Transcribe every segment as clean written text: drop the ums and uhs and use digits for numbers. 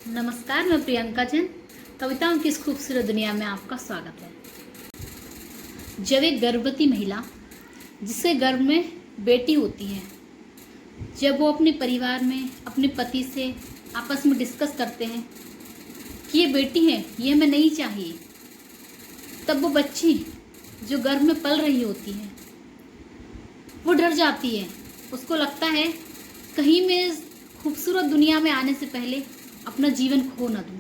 नमस्कार, मैं प्रियंका जैन। कविताओं की इस खूबसूरत दुनिया में आपका स्वागत है। जब एक गर्भवती महिला जिसके गर्भ में बेटी होती है, जब वो अपने परिवार में अपने पति से आपस में डिस्कस करते हैं कि ये बेटी है, ये हमें नहीं चाहिए, तब वो बच्ची जो गर्भ में पल रही होती है वो डर जाती है। उसको लगता है कहीं मैं इस खूबसूरत दुनिया में आने से पहले अपना जीवन खो न दूँ।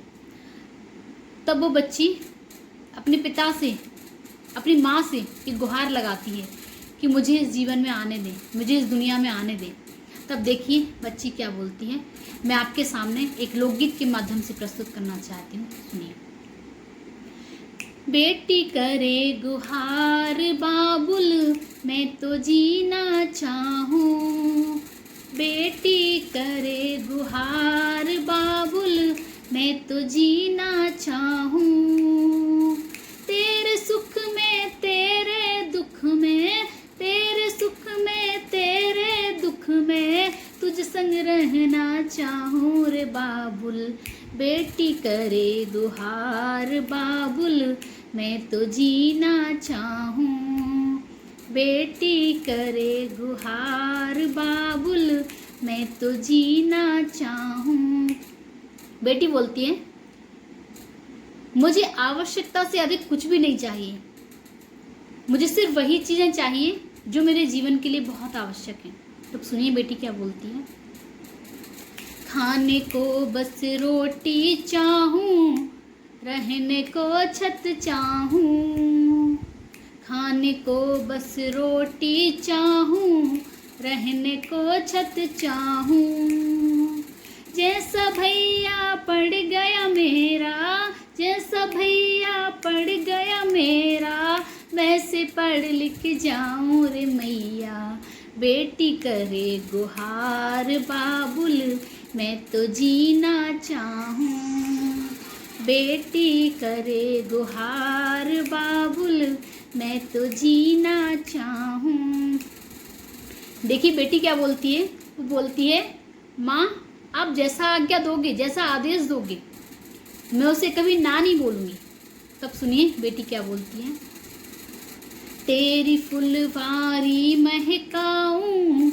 तब वो बच्ची अपने पिता से, अपनी माँ से एक गुहार लगाती है कि मुझे इस जीवन में आने दें, मुझे इस दुनिया में आने दें। तब देखिए बच्ची क्या बोलती है, मैं आपके सामने एक लोकगीत के माध्यम से प्रस्तुत करना चाहती हूँ, सुनिए। बेटी करे गुहार बाबुल, मैं तो जीना चाहूँ। बेटी करे गुहार बाबुल, मैं तो जीना चाहूँ। तेरे सुख में तेरे दुख में, तेरे सुख में तेरे दुख में तुझ संग रहना चाहूँ रे बाबुल। बेटी करे गुहार बाबुल, मैं तो जीना चाहूँ। बेटी करे गुहार बाबुल, मैं तो जीना चाहूँ। बेटी बोलती है, मुझे आवश्यकता से अधिक कुछ भी नहीं चाहिए, मुझे सिर्फ वही चीज़ें चाहिए जो मेरे जीवन के लिए बहुत आवश्यक हैं। तो सुनिए बेटी क्या बोलती है। खाने को बस रोटी चाहूँ, रहने को छत चाहूँ। खाने को बस रोटी चाहूँ, रहने को छत चाहूँ। जैसा भैया पड़ गया मेरा, जैसा भैया पड़ गया मेरा, वैसे पढ़ लिख जाऊँ रे मैया। बेटी करे गुहार बाबुल, मैं तो जीना चाहूँ। बेटी करे गुहार बाबुल, मैं तो जीना चाहूँ। देखिए बेटी क्या बोलती है, वो बोलती है, माँ आप जैसा आज्ञा दोगे, जैसा आदेश दोगे, मैं उसे कभी ना नहीं बोलूँगी। तब सुनिए बेटी क्या बोलती है। तेरी फुलवारी महकाऊं,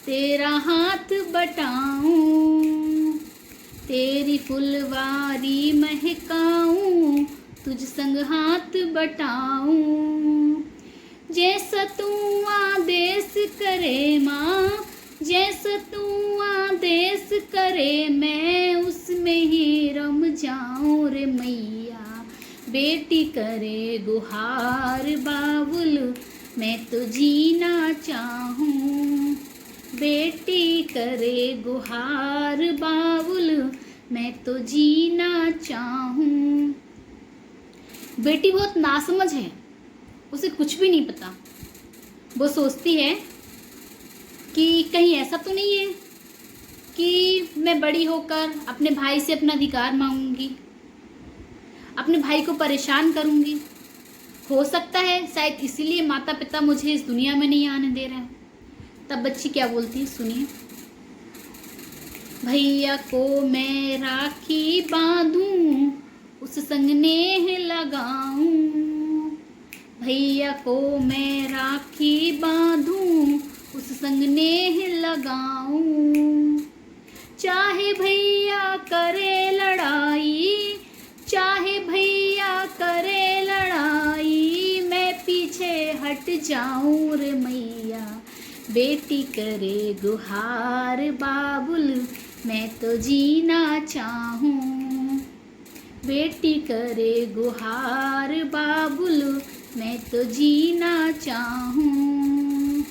तेरा हाथ बटाऊं। तेरी फुलवारी महकाऊं, तुझ संग हाथ बटाऊं। जैसा तू आदेश करे माँ, जैसा तू आदेश करे, मैं उसमें ही रम जाऊं रे मैया। बेटी करे गुहार बाबुल, मैं तो जीना चाहूँ। बेटी करे गुहार बाबुल, मैं तो जीना चाहूँ। बेटी बहुत नासमझ है, उसे कुछ भी नहीं पता। वो सोचती है कि कहीं ऐसा तो नहीं है कि मैं बड़ी होकर अपने भाई से अपना अधिकार मांगूंगी, अपने भाई को परेशान करूंगी। हो सकता है शायद इसीलिए माता पिता मुझे इस दुनिया में नहीं आने दे रहे हैं। तब बच्ची क्या बोलती है, सुनिए। भैया को मैं राखी बांधूं, उस संग नेह लगाऊं। भैया को मैं राखी बांधूं, उस संग नेह लगाऊं। चाहे भैया करे लड़ाई, चाहे भैया करे लड़ाई, मैं पीछे हट जाऊं रे मैया। बेटी करे गुहार बाबुल, मैं तो जीना चाहूँ। बेटी करे गुहार बाबुल, मैं तो जीना चाहूँ।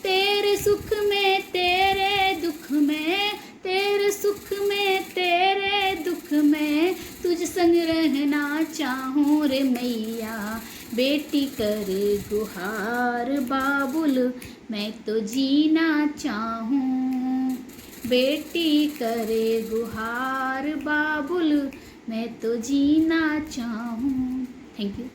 तेरे सुख में तेरे दुख में, तेरे सुख में तेरे दुख में तुझ संग रहना चाहूँ रे मैया। बेटी करे गुहार बाबुल, मैं तो जीना चाहूँ। बेटी करे गुहार बाबुल, मैं तो जीना चाहूँ। Thank you.